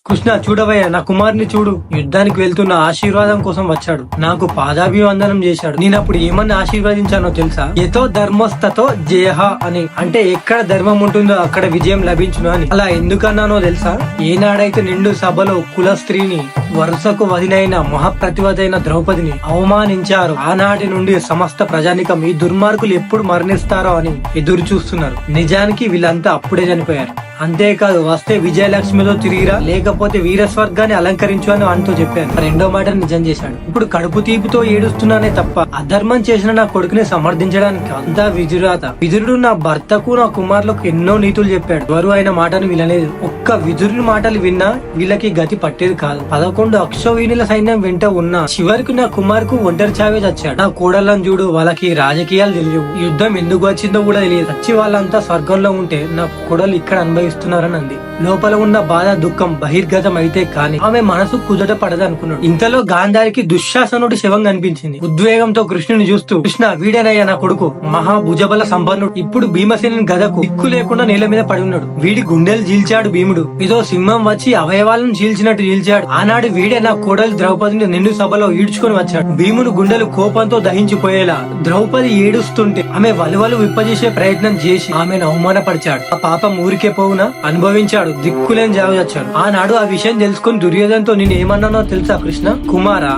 కృష్ణ చూడవయ్య, నా కుమారుని చూడు. యుద్ధానికి వెళ్తున్న ఆశీర్వాదం కోసం వచ్చాడు. నాకు పాదాభివందనం చేశాడు. నేనప్పుడు ఏమన్నా ఆశీర్వదించానో తెలుసా? ఎతో ధర్మస్థతో జయహ అని, అంటే ఎక్కడ ధర్మం ఉంటుందో అక్కడ విజయం లభించును అని. అలా ఎందుకన్నానో తెలుసా? ఏనాడైతే నిండు సభలో కుల స్త్రీని, వరుసకు వదినైన మహాప్రతివదైన ద్రౌపదిని అవమానించారు, ఆనాటి నుండి సమస్త ప్రజానికం ఈ దుర్మార్గులు ఎప్పుడు మరణిస్తారో అని ఎదురు చూస్తున్నారు. నిజానికి వీళ్ళంతా అప్పుడే చనిపోయారు. అంతేకాదు, వస్తే విజయలక్ష్మితో తిరిగిరా, లేకపోతే వీరస్వర్గాన్ని అలంకరించు అని అంటూ చెప్పాను. రెండో మాట నిజం చేశాడు. ఇప్పుడు కడుపు తీపితో ఏడుస్తున్నానే తప్ప అధర్మం చేసిన నా కొడుకుని సమర్థించడానికి అంతా విదురాత. విదురుడు నా భర్తకు, నా కుమారులకు ఎన్నో నీతులు చెప్పాడు. ఎవరు ఆయన మాటను వినలేదు. ఒక్క విదురుని మాటలు విన్నా వీళ్ళకి గతి పట్టేది కాదు. 11 అక్షోహిణుల సైన్యం వెంట ఉన్నా చివరికి నా కుమారుకు ఒంటరి చావే చచ్చాడు. నా కోడళ్ళని చూడు, వాళ్ళకి రాజకీయాలు తెలియవు, యుద్ధం ఎందుకు వచ్చిందో కూడా తెలియదు. వచ్చి వాళ్ళంతా స్వర్గంలో ఉంటే నా కోడలు ఇక్కడ అనుభవిస్తున్నారని అంది. లోపల ఉన్న బాధ దుఃఖం బహిర్గతం అయితే కాని ఆమె మనసు కుదుట పడదు అనుకున్నాడు. ఇంతలో గాంధారికి దుశ్శాసనుడి శవం కనిపించింది. ఉద్వేగంతో కృష్ణుని చూస్తూ, కృష్ణ వీడేనయ్యా నా కొడుకు, మహాభుజబల సంపన్నుడు. ఇప్పుడు భీమసేనుని గదకు దిక్కు లేకుండా నేల మీద పడి ఉన్నాడు. వీడి గుండెలు చీల్చాడు భీముడు. ఇదో సింహం వచ్చి అవయవాలను చీల్చినట్టు చీల్చాడు. ఆనాడు వీడే నా కోడలి ద్రౌపదిని నిండు సభలో ఈడ్చుకొని వచ్చాడు. భీముడు గుండెలు కోపంతో దహించిపోయేలా ద్రౌపది ఏడుస్తుంటే ఆమె వలువలు విప్పజేసే ప్రయత్నం చేసి ఆమెను అవమానపరిచాడు. ఆ పాపం ఊరికే పోవునా అనుభవించాడు. దిక్కులేని జావ వచ్చాడు. ఆనాడు ఆ విషయం తెలుసుకుని దుర్యోధనతో నేను ఏమన్నానో తెలుసా? కృష్ణ కుమారా,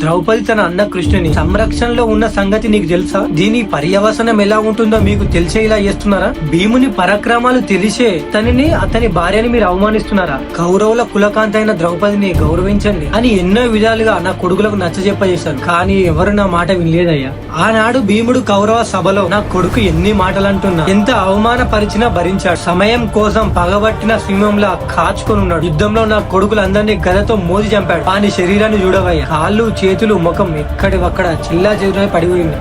ద్రౌపది తన అన్న కృష్ణుని సంరక్షణలో ఉన్న సంగతి నీకు తెలుసా? దీని పర్యవసనం ఎలా ఉంటుందో మీకు తెలిసే ఇలా చేస్తున్నారా? భీముని పరాక్రమాలు తెలిసే అతని భార్యని మీరు అవమానిస్తున్నారా? కౌరవుల కులకాంత అయిన ద్రౌపదిని గౌరవించండి అని ఎన్నో విధాలుగా నా కొడుకులకు నచ్చజెప్పజేశారు. కానీ ఎవరు నా మాట వినలేదయ్యా. ఆనాడు భీముడు కౌరవ సభలో నా కొడుకు ఎన్ని మాటలు అంటున్నా, ఎంత అవమానపరిచినా భరించాడు. సమయం కోసం పగబట్టిన సింహంలా కాచుకొని ఉన్నాడు. యుద్ధంలో నా కొడుకులందరినీ గదతో మోది చంపాడు. వాని శరీరాన్ని చూడవయ్యా, కాళ్ళు చేతులు ముఖం ఎక్కడి ఒక్కడ చిల్లా చెదురై పడిపోయింది.